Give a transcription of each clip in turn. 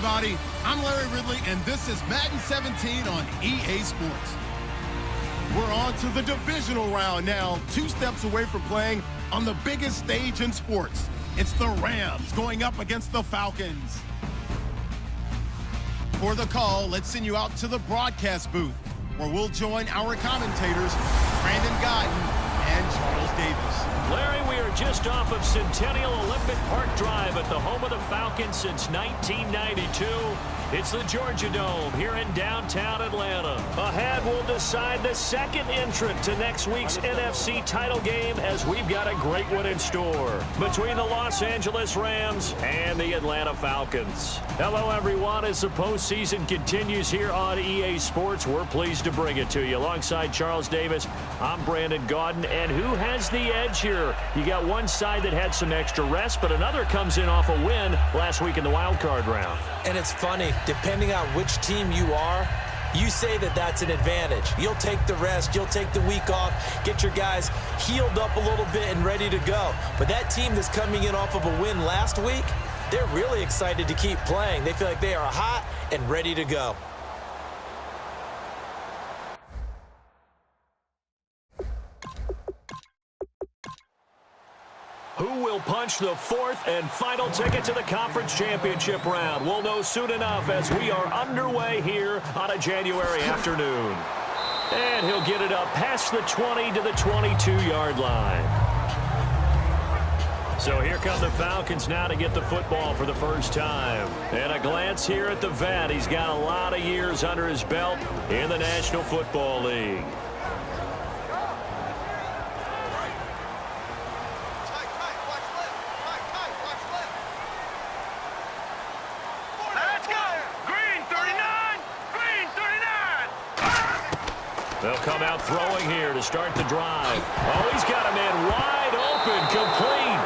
everybody. I'm Larry Ridley, and this is Madden 17 on EA Sports. We're on to the divisional round now, 2 steps away from playing on the biggest stage in sports. It's the Rams going up against the Falcons. For the call, let's send you out to the broadcast booth, where we'll join our commentators, Brandon Godden and Charles Davis. Larry, we are just off of Centennial Olympic Park Drive at the home of the Falcons since 1992. It's the Georgia Dome here in downtown Atlanta. Ahead, we'll decide the second entrant to next week's NFC title game, as we've got a great one in store between the Los Angeles Rams and the Atlanta Falcons. Hello, everyone. As the postseason continues here on EA Sports, we're pleased to bring it to you. Alongside Charles Davis, I'm Brandon Gaudin. And who has the edge here? You got one side that had some extra rest, but another comes in off a win last week in the wild card round. And it's funny, depending on which team you are, you say that that's an advantage. You'll take the rest, you'll take the week off, get your guys healed up a little bit and ready to go. But that team that's coming in off of a win last week, they're really excited to keep playing. They feel like they are hot and ready to go. Who will punch the fourth and final ticket to the conference championship round? We'll know soon enough as we are underway here on a January afternoon. And he'll get it up past the 20 to the 22-yard line. So here come the Falcons now to get the football for the first time. And a glance here at the vet. He's got a lot of years under his belt in the National Football League. They'll come out throwing here to start the drive. Oh, he's got a man wide open, complete.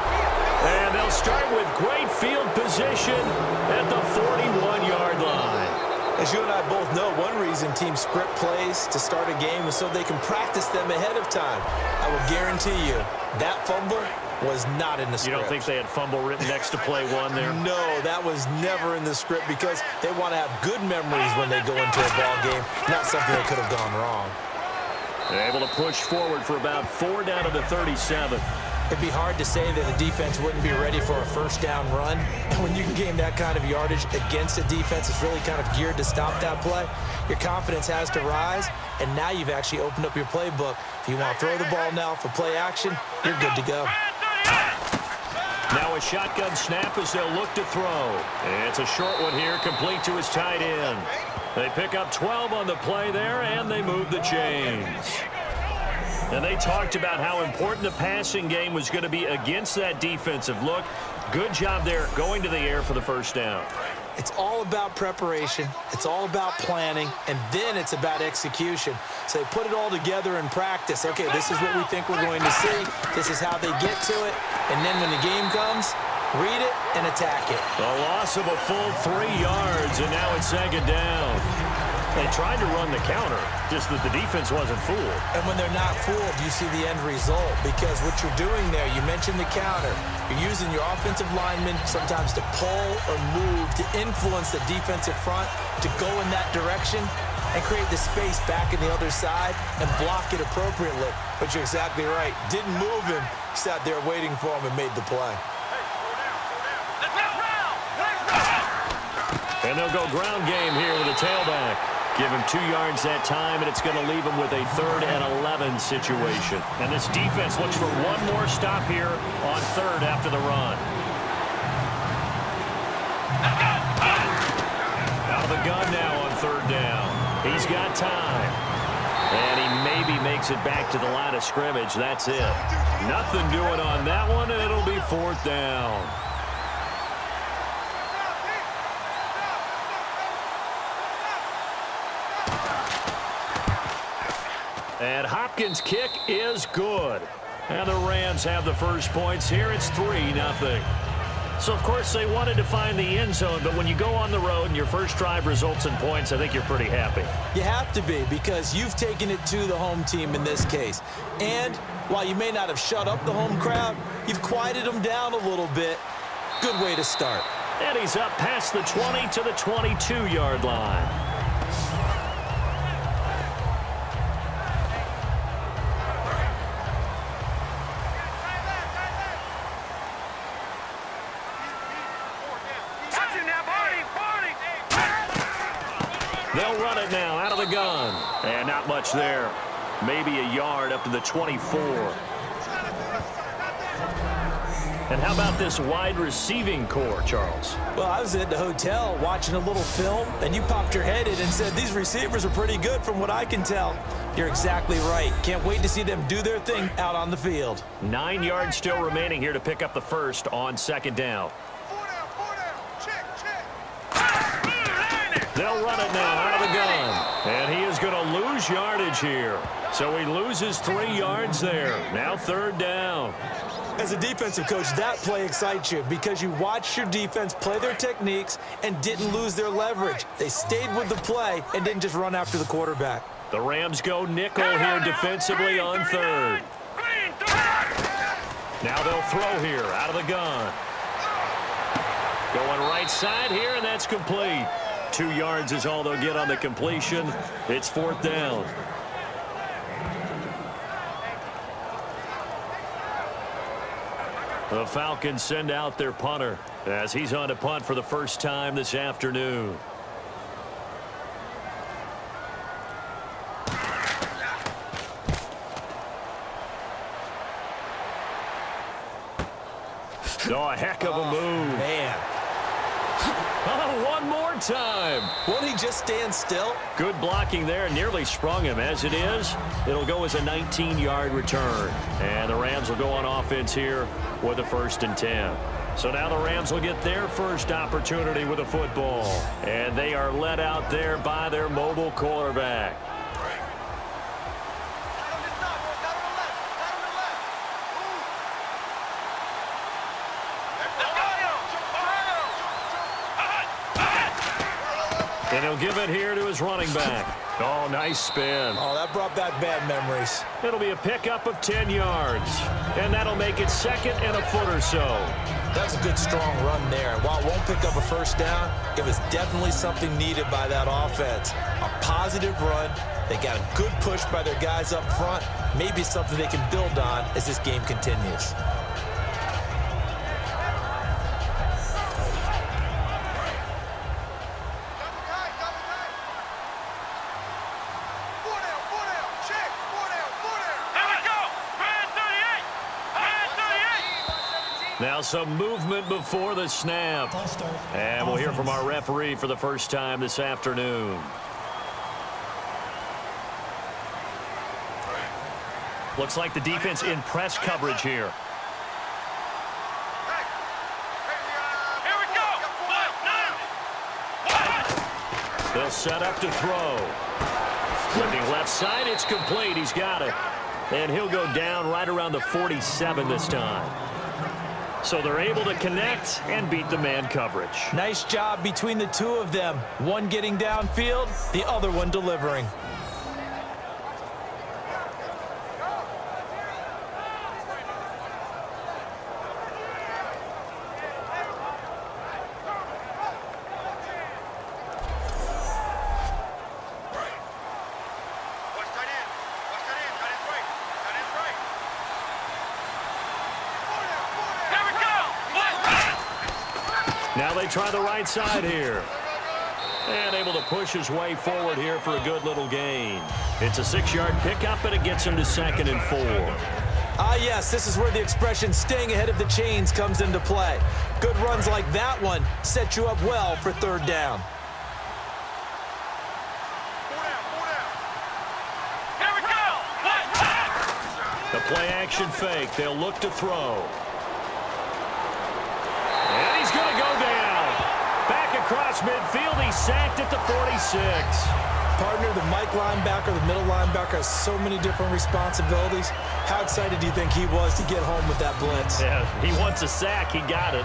And they'll start with great field position at the 41-yard line. As you and I both know, one reason teams script plays to start a game is so they can practice them ahead of time. I will guarantee you that fumble was not in the script. You don't think they had fumble written next to play one there? No, that was never in the script because they want to have good memories when they go into a ball game, not something that could have gone wrong. They're able to push forward for about 4 down to the 37. It'd be hard to say that the defense wouldn't be ready for a first down run. And when you can gain that kind of yardage against a defense that's really kind of geared to stop that play, your confidence has to rise, and now you've actually opened up your playbook. If you want to throw the ball now for play action, you're good to go. Now a shotgun snap as they'll look to throw. It's a short one here, complete to his tight end. They pick up 12 on the play there, and they move the chains. And they talked about how important the passing game was going to be against that defensive look. Good job there going to the air for the first down. It's all about preparation. It's all about planning, and then it's about execution. So they put it all together in practice. Okay, this is what we think we're going to see. This is how they get to it. And then when the game comes, read it and attack it. A loss of a full 3 yards, and now it's second down. They tried to run the counter, just that the defense wasn't fooled. And when they're not fooled, you see the end result, because what you're doing there, you mentioned the counter. You're using your offensive linemen sometimes to pull or move, to influence the defensive front, to go in that direction and create the space back in the other side and block it appropriately. But you're exactly right. Didn't move him. Sat there waiting for him and made the play. And they'll go ground game here with a tailback. Give him 2 yards that time, and it's going to leave him with a 3rd and 11 situation. And this defense looks for one more stop here on 3rd after the run. Out of the gun now on 3rd down. He's got time. And he maybe makes it back to the line of scrimmage. That's it. Nothing doing on that one, and it'll be 4th down. And Hopkins' kick is good. And the Rams have the first points here. It's 3-0. So, of course, they wanted to find the end zone, but when you go on the road and your first drive results in points, I think you're pretty happy. You have to be, because you've taken it to the home team in this case. And while you may not have shut up the home crowd, you've quieted them down a little bit. Good way to start. And he's up past the 20 to the 22-yard line. They'll run it now out of the gun. And not much there. Maybe a yard up to the 24. And how about this wide receiving core, Charles? Well, I was at the hotel watching a little film, and you popped your head in and said, these receivers are pretty good from what I can tell. You're exactly right. Can't wait to see them do their thing out on the field. 9 yards still remaining here to pick up the first on second down. They'll run it now out of the gun. And he is going to lose yardage here. So he loses 3 yards there. Now third down. As a defensive coach, that play excites you because you watched your defense play their techniques and didn't lose their leverage. They stayed with the play and didn't just run after the quarterback. The Rams go nickel here defensively on third. Now they'll throw here out of the gun. Going right side here, and that's complete. 2 yards is all they'll get on the completion. It's fourth down. The Falcons send out their punter as he's on to punt for the first time this afternoon. Oh, a heck of a move. Man. Oh, one more time. Won't he just stand still? Good blocking there. Nearly sprung him. As it is, it'll go as a 19-yard return. And the Rams will go on offense here with a 1st and 10. So now the Rams will get their first opportunity with a football. And they are led out there by their mobile quarterback. And he'll give it here to his running back. Oh, nice spin. Oh, that brought back bad memories. It'll be a pickup of 10 yards. And that'll make it second and a foot or so. That's a good, strong run there. And while it won't pick up a first down, it was definitely something needed by that offense. A positive run. They got a good push by their guys up front. Maybe something they can build on as this game continues. Now some movement before the snap. And we'll hear from our referee for the first time this afternoon. Looks like the defense in press coverage here. They'll set up to throw. Flipping left side, it's complete. He's got it. And he'll go down right around the 47 this time. So they're able to connect and beat the man coverage. Nice job between the two of them. One getting downfield, the other one delivering. Now they try the right side here. And able to push his way forward here for a good little gain. It's a 6-yard pickup, and it gets him to 2nd and 4. Ah, yes, this is where the expression staying ahead of the chains comes into play. Good runs like that one set you up well for 3rd down. The play-action fake. They'll look to throw. And he's going to go down. Back across midfield. He's sacked at the 46. Partner, the Mike linebacker, the middle linebacker has so many different responsibilities. How excited do you think he was to get home with that blitz? Yeah, he wants a sack. He got it.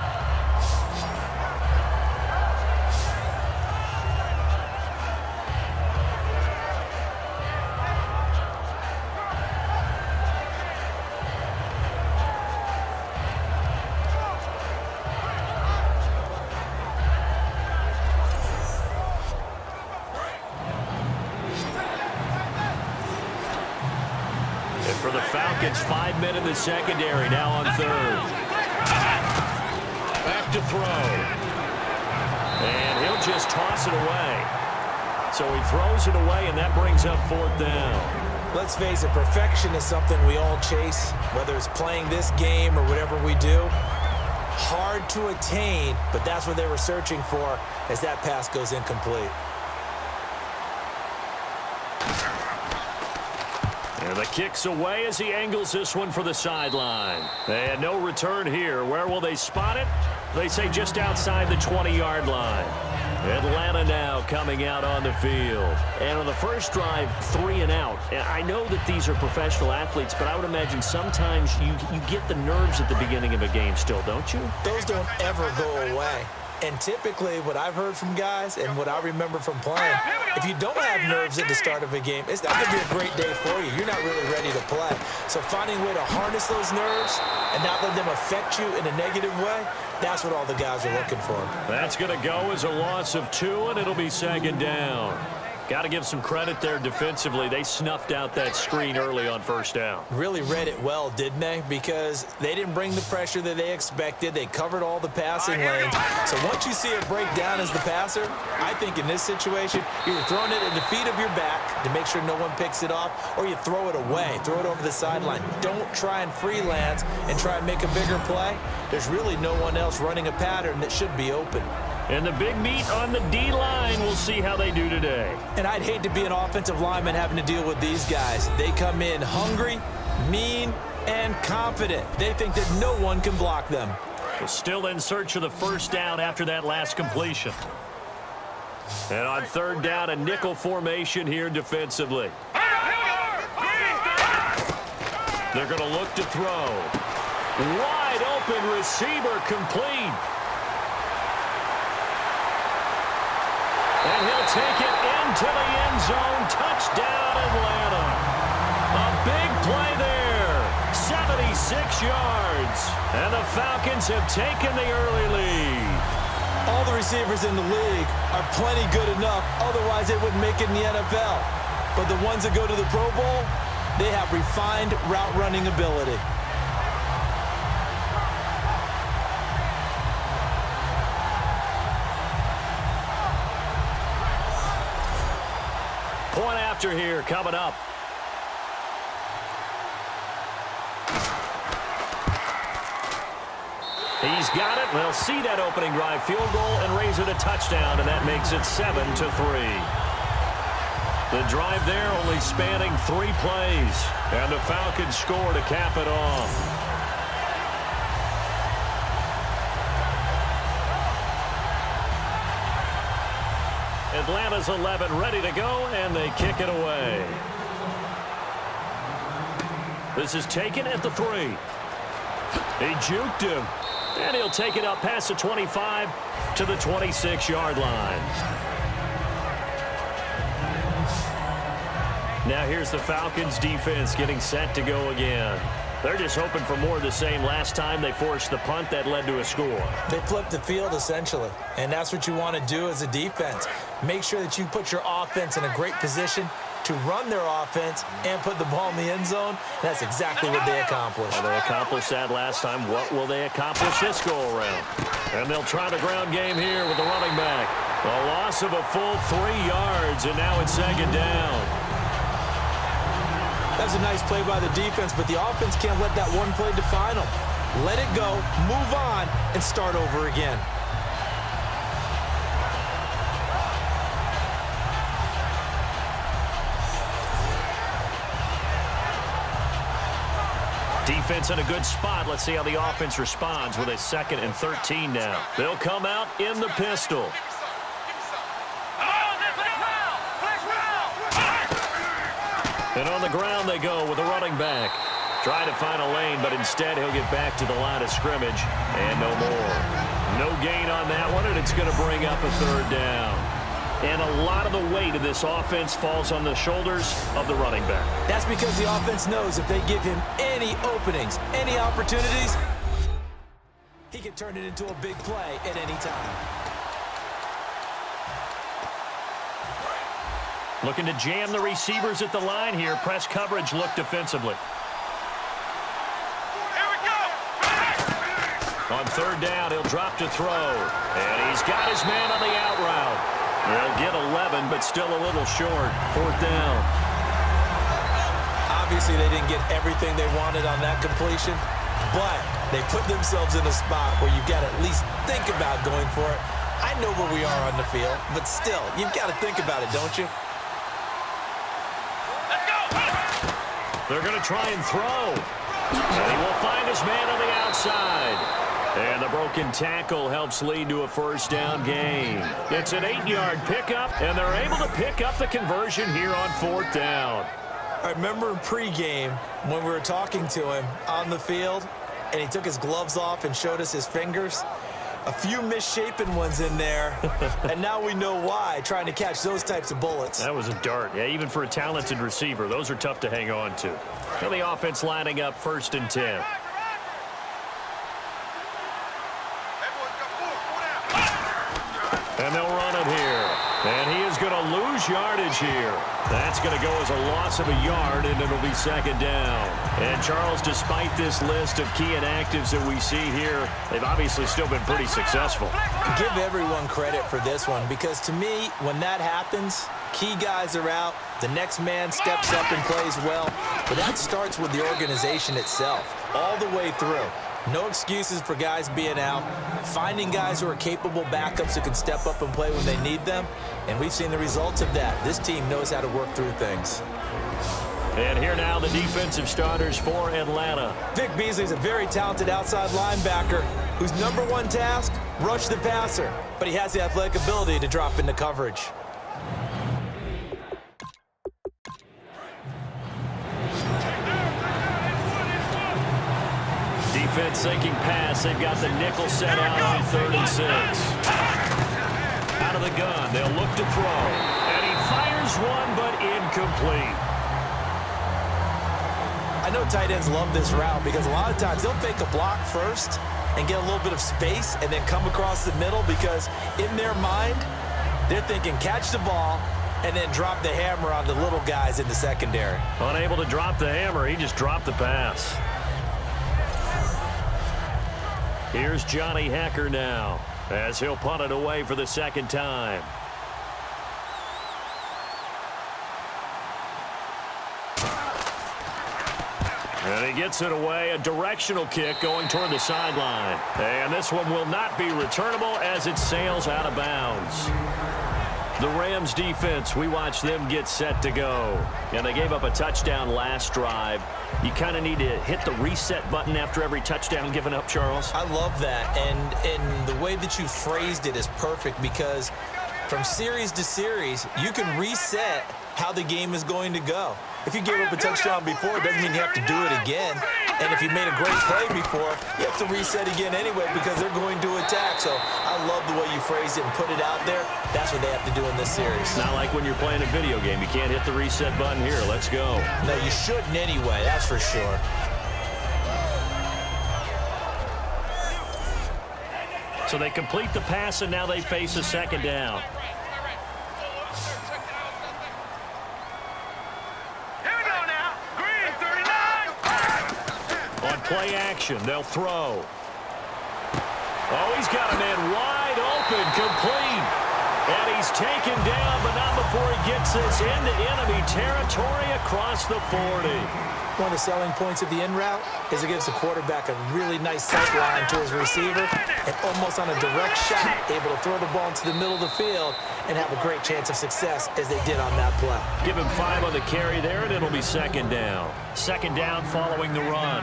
Falcons 5 men in the secondary, now on third. Back to throw. And he'll just toss it away. So he throws it away, and that brings up fourth down. Let's face it, perfection is something we all chase, whether it's playing this game or whatever we do. Hard to attain, but that's what they were searching for as that pass goes incomplete. And the kick's away as he angles this one for the sideline. They had no return here. Where will they spot it? They say just outside the 20-yard line. Atlanta now coming out on the field. And on the first drive, 3 and out. And I know that these are professional athletes, but I would imagine sometimes you get the nerves at the beginning of a game still, don't you? Those don't ever go away. And typically what I've heard from guys and what I remember from playing, if you don't have nerves at the start of a game, it's not going to be a great day for you. You're not really ready to play. So finding a way to harness those nerves and not let them affect you in a negative way, that's what all the guys are looking for. That's going to go as a loss of 2, and it'll be second down. Got to give some credit there defensively. They snuffed out that screen early on first down. Really read it well, didn't they? Because they didn't bring the pressure that they expected. They covered all the passing lanes. So once you see it break down as the passer, I think in this situation, you're throwing it at the feet of your back to make sure no one picks it off, or you throw it away, throw it over the sideline. Don't try and freelance and try and make a bigger play. There's really no one else running a pattern that should be open. And the big meat on the D-line, we'll see how they do today. And I'd hate to be an offensive lineman having to deal with these guys. They come in hungry, mean, and confident. They think that no one can block them. Well, still in search of the first down after that last completion. And on third down, a nickel formation here defensively. They're going to look to throw. Wide open receiver complete. And he'll take it into the end zone. Touchdown, Atlanta. A big play there. 76 yards. And the Falcons have taken the early lead. All the receivers in the league are plenty good enough. Otherwise, they wouldn't make it in the NFL. But the ones that go to the Pro Bowl, they have refined route running ability. Point after here coming up. He's got it. They'll see that opening drive field goal and raise it a touchdown, and that makes it 7-3. The drive there only spanning 3 plays, and the Falcons score to cap it off. Atlanta's 11 ready to go, and they kick it away. This is taken at the 3. He juked him, and he'll take it up past the 25 to the 26-yard line. Now here's the Falcons defense getting set to go again. They're just hoping for more of the same. Last time they forced the punt that led to a score. They flipped the field, essentially, and that's what you want to do as a defense. Make sure that you put your offense in a great position to run their offense and put the ball in the end zone. That's exactly what they accomplished. Well, they accomplished that last time. What will they accomplish this go-around? And they'll try the ground game here with the running back. A loss of a full 3 yards, and now it's second down. That's a nice play by the defense, but the offense can't let that one play define them. Let it go, move on, and start over again. Defense in a good spot. Let's see how the offense responds with a 2nd and 13 now. They'll come out in the pistol. And on the ground they go with a running back. Try to find a lane, but instead he'll get back to the line of scrimmage. And no more. No gain on that one, and it's going to bring up a 3rd down. And a lot of the weight of this offense falls on the shoulders of the running back. That's because the offense knows if they give him any openings, any opportunities, he can turn it into a big play at any time. Looking to jam the receivers at the line here. Press coverage look defensively. On third down, he'll drop to throw. And he's got his man on the out route. They'll get 11, but still a little short. Fourth down. Obviously, they didn't get everything they wanted on that completion, but they put themselves in a spot where you've got to at least think about going for it. I know where we are on the field, but still, you've got to think about it, don't you? They're going to try and throw. And he will find his man on the outside. And the broken tackle helps lead to a first down gain. It's an 8-yard pickup, and they're able to pick up the conversion here on fourth down. I remember in pregame when we were talking to him on the field, and he took his gloves off and showed us his fingers. A few misshapen ones in there, and now we know why, trying to catch those types of bullets. That was a dart. Yeah, even for a talented receiver, those are tough to hang on to. Now the offense lining up 1st and 10. And they'll run it here. And he is going to lose yardage here. That's going to go as a loss of a yard, and it'll be second down. And, Charles, despite this list of key inactives that we see here, they've obviously still been pretty successful. Give everyone credit for this one, because to me, when that happens, key guys are out, the next man steps up and plays well. But that starts with the organization itself, all the way through. No excuses for guys being out, finding guys who are capable backups who can step up and play when they need them, and we've seen the results of that. This team knows how to work through things. And here now the defensive starters for Atlanta. Vic Beasley's a very talented outside linebacker whose number one task, rush the passer, but he has the athletic ability to drop into coverage. Defense sinking pass. They've got the nickel set out on 3rd and 6. Out of the gun. They'll look to throw. And he fires one, but incomplete. I know tight ends love this route because a lot of times they'll fake a block first and get a little bit of space and then come across the middle because in their mind, they're thinking catch the ball and then drop the hammer on the little guys in the secondary. Unable to drop the hammer. He just dropped the pass. Here's Johnny Hacker now as he'll punt it away for the second time. And he gets it away, a directional kick going toward the sideline. And this one will not be returnable as it sails out of bounds. The Rams defense, we watch them get set to go. And they gave up a touchdown last drive. You kind of need to hit the reset button after every touchdown given up, Charles. I love that. And the way that you phrased it is perfect because from series to series, you can reset how the game is going to go. If you gave up a touchdown before, it doesn't mean you have to do it again. And if you made a great play before, you have to reset again anyway because they're going to attack. So I love the way you phrased it and put it out there. That's what they have to do in this series. Not like when you're playing a video game. You can't hit the reset button here. Let's go. No, you shouldn't anyway. That's for sure. So they complete the pass, and now they face a second down. Play action. They'll throw. Oh, he's got a man wide open, complete. And he's taken down, but not before he gets this into enemy territory across the 40. One of the selling points of the in route is it gives the quarterback a really nice sight line to his receiver and almost on a direct shot, able to throw the ball into the middle of the field and have a great chance of success as they did on that play. Give him 5 on the carry there, and it'll be second down. Second down following the run.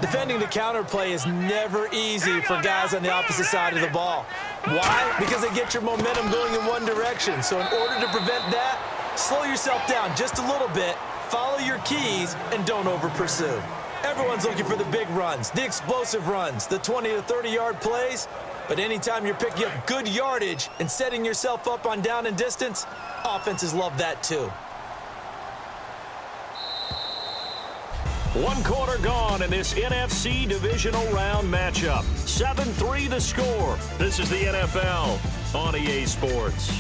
Defending the counter play is never easy for guys on the opposite side of the ball. Why? Because they get your momentum going in one direction. So in order to prevent that, slow yourself down just a little bit, follow your keys, and don't over-pursue. Everyone's looking for the big runs, the explosive runs, the 20 to 30-yard plays. But anytime you're picking up good yardage and setting yourself up on down and distance, offenses love that too. 1 quarter gone in this NFC Divisional Round matchup. 7-3 the score. This is the NFL on EA Sports.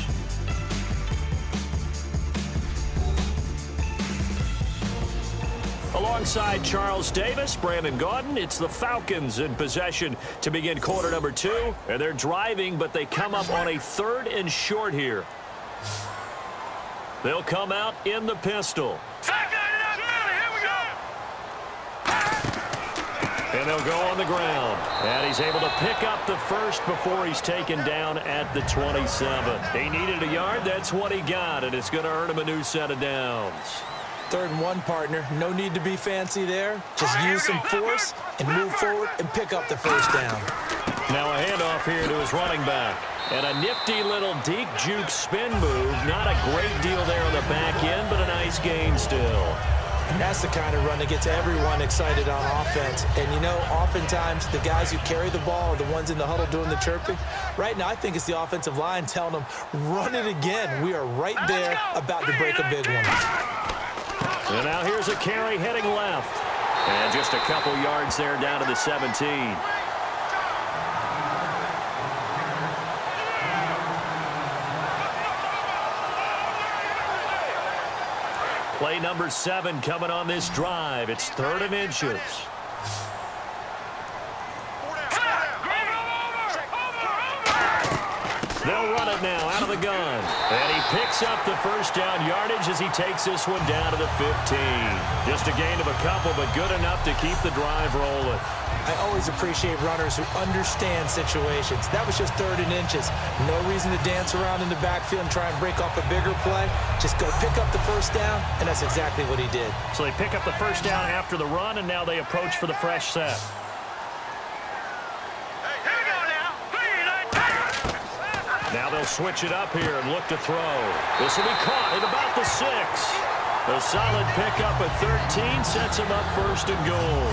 Alongside Charles Davis, Brandon Gaudin, it's the Falcons in possession to begin quarter number 2. And they're driving, but they come up on a 3rd and short here. They'll come out in the pistol. And they'll go on the ground. And he's able to pick up the first before he's taken down at the 27. He needed a yard. That's what he got, and it's going to earn him a new set of downs. 3rd and 1, partner. No need to be fancy there. Just use some force and move forward and pick up the first down. Now a handoff here to his running back. And a nifty little deep juke spin move. Not a great deal there on the back end, but a nice gain still. And that's the kind of run that gets everyone excited on offense. And, you know, oftentimes the guys who carry the ball are the ones in the huddle doing the chirping. Right now, I think it's the offensive line telling them, run it again. We are right there about to break a big one. And now here's a carry heading left. And just a couple yards there down to the 17. Play number 7 coming on this drive. It's 3rd and inches. They'll run it now out of the gun. And he picks up the first down yardage as he takes this one down to the 15. Just a gain of a couple, but good enough to keep the drive rolling. I always appreciate runners who understand situations. That was just 3rd and inches. No reason to dance around in the backfield and try and break off a bigger play. Just go pick up the first down, and that's exactly what he did. So they pick up the first down after the run, and now they approach for the fresh set. Now they'll switch it up here and look to throw. This will be caught at about the 6. A solid pickup at 13 sets him up 1st and goal.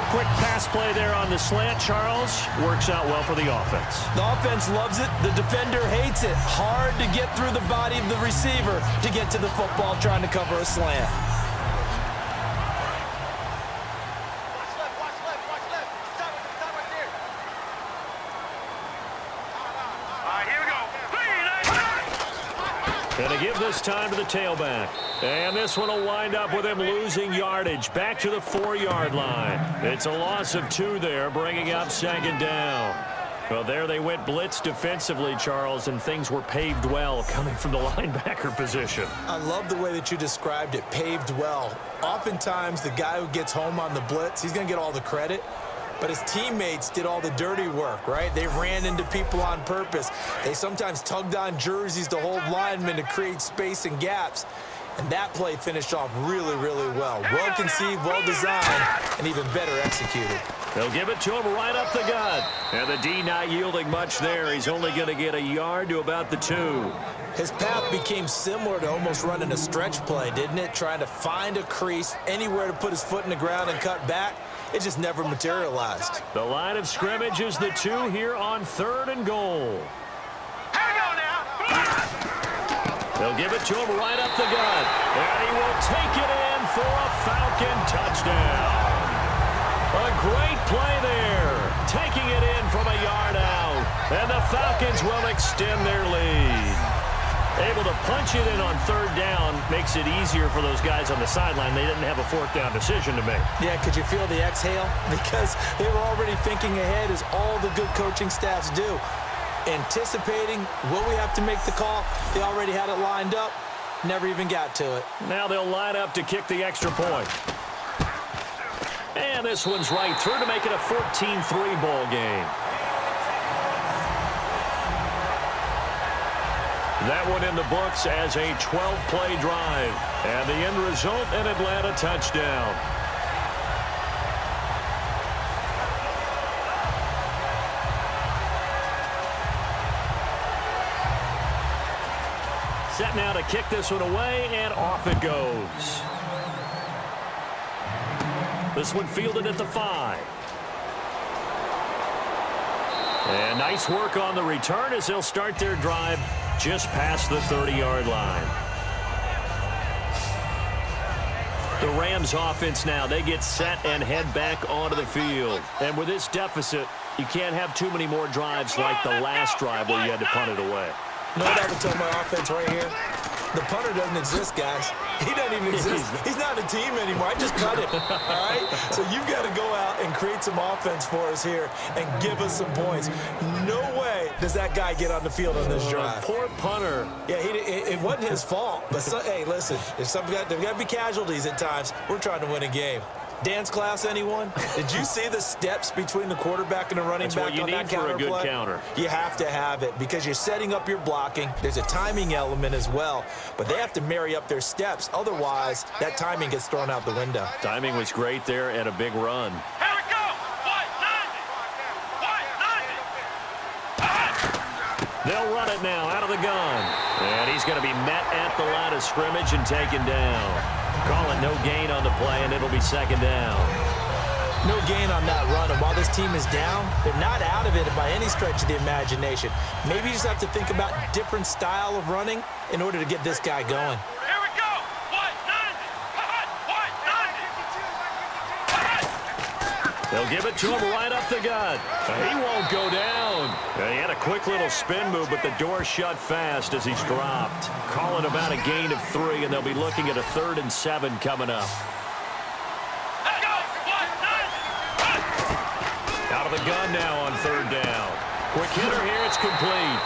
Quick pass play there on the slant, Charles. Works out well for the offense. The offense loves it. The defender hates it. Hard to get through the body of the receiver to get to the football trying to cover a slant. And to give this time to the tailback. And this one will wind up with him losing yardage back to the 4-yard line. It's a loss of 2 there, bringing up 2nd down. Well, there they went blitz defensively, Charles, and things were paved well coming from the linebacker position. I love the way that you described it, paved well. Oftentimes, the guy who gets home on the blitz, he's going to get all the credit. But his teammates did all the dirty work, right? They ran into people on purpose. They sometimes tugged on jerseys to hold linemen to create space and gaps. And that play finished off really, really well. Well conceived, well designed, and even better executed. They'll give it to him right up the gut. And the D not yielding much there. He's only going to get a yard to about the 2. His path became similar to almost running a stretch play, didn't it? Trying to find a crease, anywhere to put his foot in the ground and cut back. It just never materialized. The line of scrimmage is the 2 here on 3rd and goal. They'll give it to him right up the gut. And he will take it in for a Falcon touchdown. A great play there. Taking it in from a yard out. And the Falcons will extend their lead. Able to punch it in on 3rd down makes it easier for those guys on the sideline. They didn't have a 4th down decision to make. Yeah, could you feel the exhale? Because they were already thinking ahead, as all the good coaching staffs do. Anticipating what we have to make the call. They already had it lined up. Never even got to it. Now they'll line up to kick the extra point. And this one's right through to make it a 14-3 ball game. That one in the books as a 12-play drive. And the end result, an Atlanta touchdown. Set now to kick this one away, and off it goes. This one fielded at the 5. And nice work on the return as they'll start their drive just past the 30-yard line. The Rams offense now, they get set and head back onto the field. And with this deficit, you can't have too many more drives like the last drive where you had to punt it away. You know what I would tell my offense right here? The punter doesn't exist, guys. He doesn't even exist. He's not a team anymore. I just cut him, all right? So you've got to go out and create some offense for us here and give us some points. No way does that guy get on the field on this drive. Poor punter. Yeah, it wasn't his fault. But, hey, listen, there's got to be casualties at times. We're trying to win a game. Dance class, anyone? Did you see the steps between the quarterback and the running back on that counter play? That's what you need for a good play? counter. You have to have it because you're setting up your blocking. There's a timing element as well, but they have to marry up their steps. Otherwise, that timing gets thrown out the window. Timing was great there and a big run. Here we go. They'll run it now out of the gun. And he's going to be met at the line of scrimmage and taken down. Call it no gain on the play, and it'll be second down. No gain on that run, and while this team is down, they're not out of it by any stretch of the imagination. Maybe you just have to think about different style of running in order to get this guy going. Here we go. They'll give it to him right up the gut. He won't go down. He had a quick little spin move, but the door shut fast as he's dropped. Call it about a gain of 3, and they'll be looking at a 3rd and 7 coming up. Out of the gun now on 3rd down. Quick hitter here, it's complete.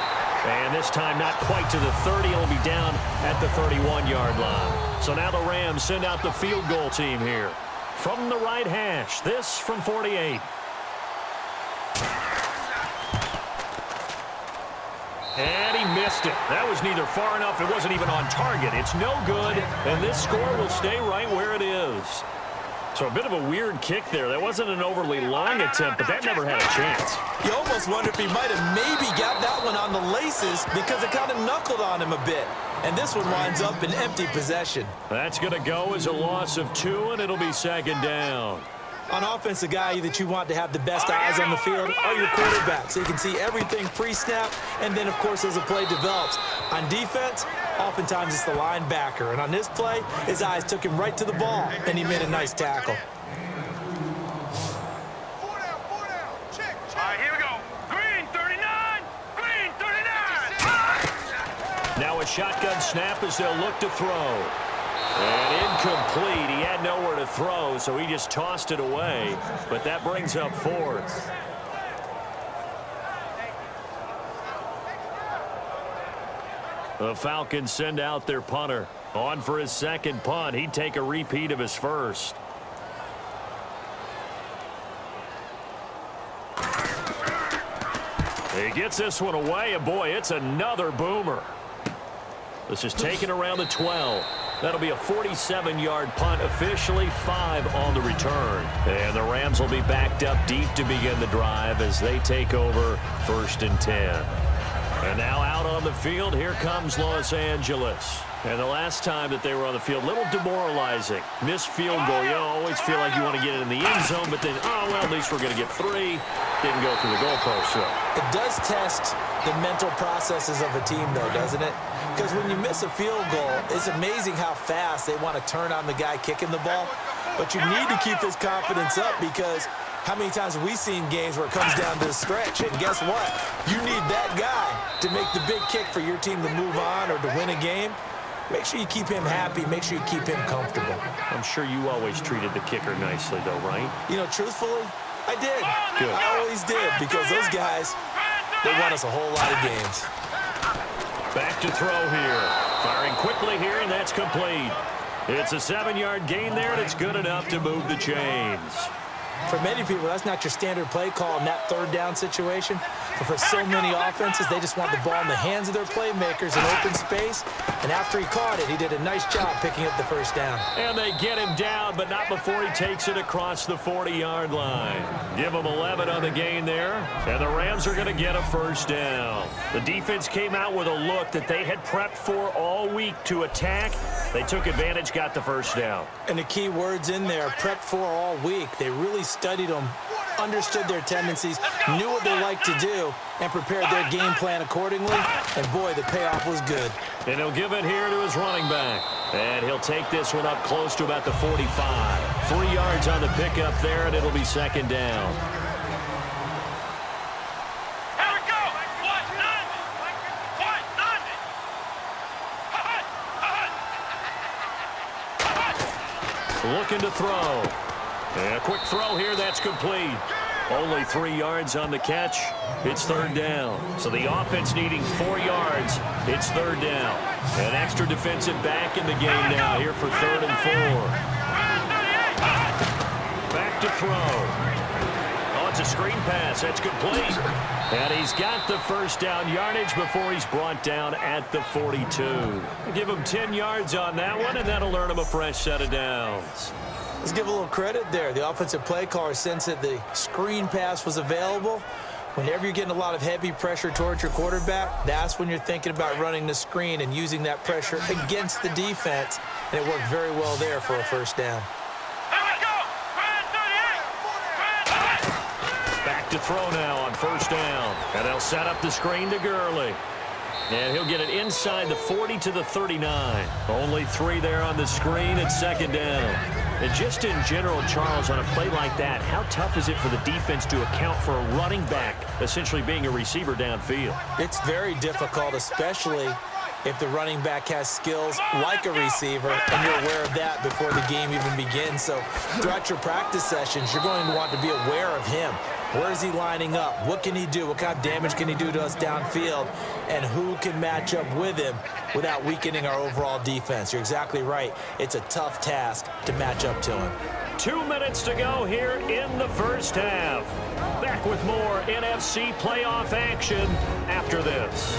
And this time not quite to the 30. He'll be down at the 31-yard line. So now the Rams send out the field goal team here. From the right hash, this from 48. And he missed it. That was neither far enough. It wasn't even on target. It's no good, and this score will stay right where it is. So a bit of a weird kick there. That wasn't an overly long attempt, but that never had a chance. You almost wonder if he might have maybe got that one on the laces because it kind of knuckled on him a bit. And this one winds up in empty possession. That's going to go as a loss of 2, and it'll be second down. On offense, the guy that you want to have the best eyes on the field are your quarterbacks. So you can see everything pre-snap, and then, of course, as the play develops. On defense, oftentimes it's the linebacker. And on this play, his eyes took him right to the ball, and he made a nice tackle. Now a shotgun snap as they'll look to throw. And incomplete. He had nowhere to throw, so he just tossed it away. But that brings up 4th. The Falcons send out their punter. On for his second punt. He'd take a repeat of his first. He gets this one away, and boy, it's another boomer. This is taken around the 12. That'll be a 47-yard punt, officially 5 on the return. And the Rams will be backed up deep to begin the drive as they take over 1st and 10. And now out on the field, here comes Los Angeles. And the last time that they were on the field, a little demoralizing. Missed field goal. You always feel like you want to get it in the end zone, but then, oh, well, at least we're going to get 3. Didn't go through the goalpost, so. It does test the mental processes of a team, though, doesn't it? Because when you miss a field goal, it's amazing how fast they want to turn on the guy kicking the ball. But you need to keep his confidence up because how many times have we seen games where it comes down to the stretch? And guess what? You need that guy to make the big kick for your team to move on or to win a game. Make sure you keep him happy. Make sure you keep him comfortable. I'm sure you always treated the kicker nicely, though, right? You know, truthfully, I did. Good. I always did because those guys, they won us a whole lot of games. Back to throw here. Firing quickly here, and that's complete. It's a 7-yard gain there, and it's good enough to move the chains. For many people, that's not your standard play call in that 3rd down situation. But for so many offenses, they just want the ball in the hands of their playmakers in open space. And after he caught it, he did a nice job picking up the 1st down. And they get him down, but not before he takes it across the 40-yard line. Give him 11 on the gain there, and the Rams are going to get a 1st down. The defense came out with a look that they had prepped for all week to attack. They took advantage, got the 1st down. And the key words in there, prepped for all week. They really studied them, understood their tendencies, knew what they like to do, and prepared their game plan accordingly. And, boy, the payoff was good. And he'll give it here to his running back. And he'll take this one up close to about the 45. 3 yards on the pickup there, and it'll be second down. Looking to throw. And a quick throw here. That's complete. Only 3 yards on the catch. It's third down. So the offense needing 4 yards. It's third down. An extra defensive back in the game now here for 3rd and 4. Back to throw. Oh, it's a screen pass. That's complete. And he's got the first down yardage before he's brought down at the 42. Give him 10 yards on that one, and that'll earn him a fresh set of downs. Let's give a little credit there. The offensive play caller sensed that the screen pass was available. Whenever you're getting a lot of heavy pressure towards your quarterback, that's when you're thinking about running the screen and using that pressure against the defense. And it worked very well there for a first down. Back to throw now on first down. And they'll set up the screen to Gurley. And he'll get it inside the 40 to the 39. Only 3 there on the screen at second down. And just in general, Charles, on a play like that, how tough is it for the defense to account for a running back essentially being a receiver downfield? It's very difficult, especially if the running back has skills like a receiver, and you're aware of that before the game even begins. So throughout your practice sessions, you're going to want to be aware of him. Where is he lining up? What can he do? What kind of damage can he do to us downfield? And who can match up with him without weakening our overall defense? You're exactly right. It's a tough task to match up to him. 2 minutes to go here in the first half. Back with more NFC playoff action after this.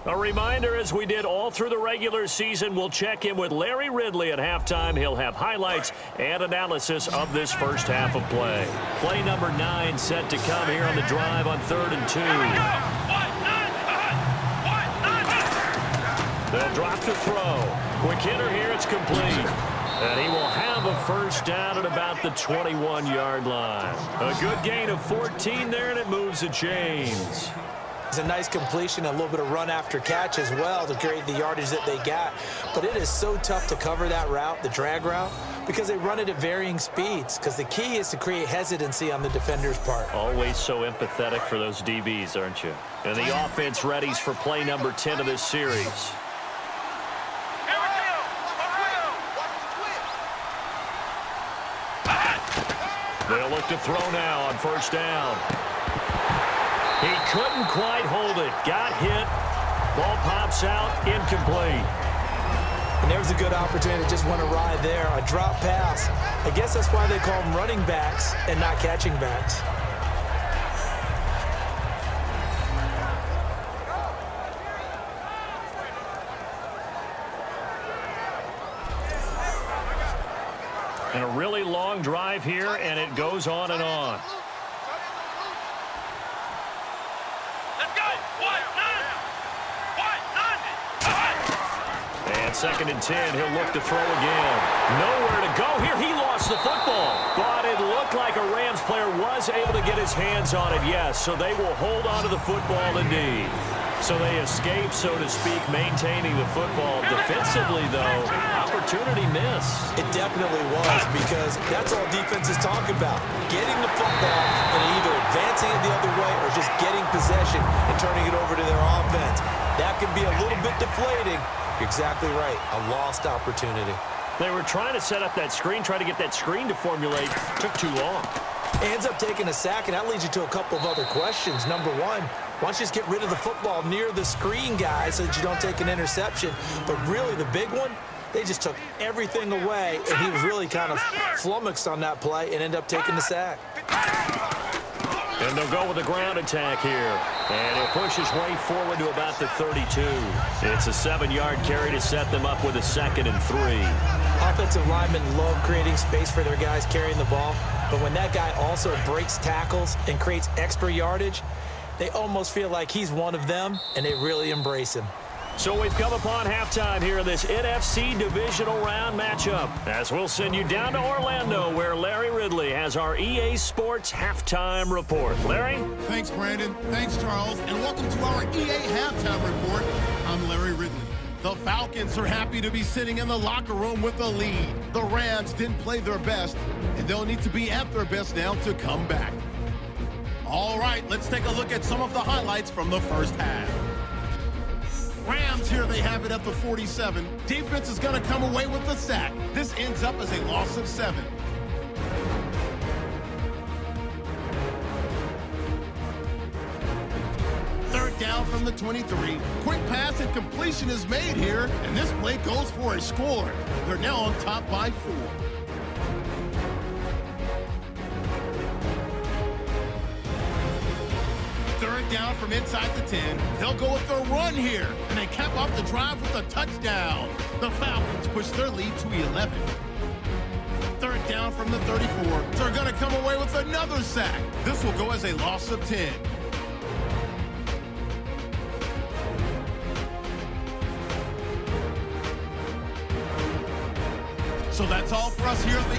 A reminder, as we did all through the regular season, we'll check in with Larry Ridley at halftime. He'll have highlights and analysis of this first half of play. Play number 9 set to come here on the drive on 3rd and 2. They'll drop to throw. Quick hitter here, it's complete. And he will have a first down at about the 21-yard line. A good gain of 14 there, and it moves the chains. It's a nice completion, a little bit of run after catch as well to create the yardage that they got. But it is so tough to cover that route, the drag route, because they run it at varying speeds. Because the key is to create hesitancy on the defender's part. Always so empathetic for those DBs, aren't you? And the offense readies for play number 10 of this series. They'll look to throw now on first down. He couldn't quite hold it. Got hit. Ball pops out. Incomplete. And there's a good opportunity to just want to ride there. A drop pass. I guess that's why they call them running backs and not catching backs. And a really long drive here, and it goes on and on. And 2nd and 10, he'll look to throw again. Nowhere to go here. He lost the football. But it looked like a Rams player was able to get his hands on it, yes. So they will hold on to the football indeed. So they escape, so to speak, maintaining the football. Defensively, though, opportunity miss. It definitely was, because that's all defense is talking about. Getting the football and either advancing it the other way or just getting possession and turning it over to their offense. That can be a little bit deflating. You're exactly right. A lost opportunity. They were trying to set up that screen, try to get that screen to formulate. Took too long. Ends up taking a sack, and that leads you to a couple of other questions. Number one, why don't you just get rid of the football near the screen guy so that you don't take an interception? But really, the big one, they just took everything away, and he was really kind of flummoxed on that play and ended up taking the sack. And they'll go with a ground attack here. And he'll push his way forward to about the 32. It's a 7-yard carry to set them up with a 2nd and 3. Offensive linemen love creating space for their guys carrying the ball. But when that guy also breaks tackles and creates extra yardage, they almost feel like he's one of them, and they really embrace him. So we've come upon halftime here in this NFC Divisional Round matchup, as we'll send you down to Orlando, where Larry Ridley has our EA Sports Halftime Report. Larry? Thanks, Brandon. Thanks, Charles. And welcome to our EA Halftime Report. I'm Larry Ridley. The Falcons are happy to be sitting in the locker room with a lead. The Rams didn't play their best, and they'll need to be at their best now to come back. All right, let's take a look at some of the highlights from the first half. Rams here, they have it at the 47. Defense is going to come away with the sack. This ends up as a loss of 7. Third down from the 23. Quick pass and completion is made here, and this play goes for a score. They're now on top by 4. Third down from inside the 10. They'll go with their run here, and they cap off the drive with a touchdown. The Falcons push their lead to 11. Third down from the 34. They're going to come away with another sack. This will go as a loss of 10. So that's all for us here at the